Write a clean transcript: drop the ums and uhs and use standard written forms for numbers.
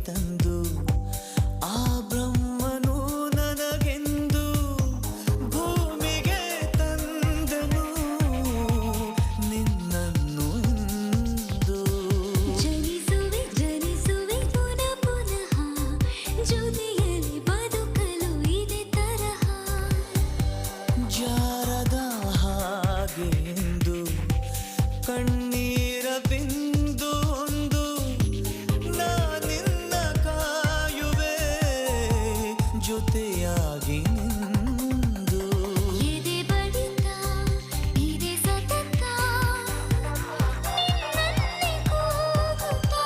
ತಂದು ಆ ಬ್ರಹ್ಮನು ನನಗೆಂದು ಭೂಮಿಗೆ ತಂದನು ನಿನ್ನನ್ನು ಎಂದು. ಜನಿಸುವೆ ಜನಿಸುವೆ ಪುನಃ ಪುನಃ ಜೊತೆಯಲ್ಲಿ ಬದುಕಲು ಇದೇ ತರಹ. ಜಾರದ ಹಾಗೆ ಎಂದು ಕಣ್ಣೀರ ಬಿಂದು ಒಂದು ನಾನಿನ್ನ ಕಾಯುವೆ ಜೊತೆಯಾಗಿ ನಿಂದು. ಎದೆ ಬಡಿತ ಇದೆ ಸತತ ನಿನ್ನನ್ನೇ ಕೂಗುತ್ತಾ.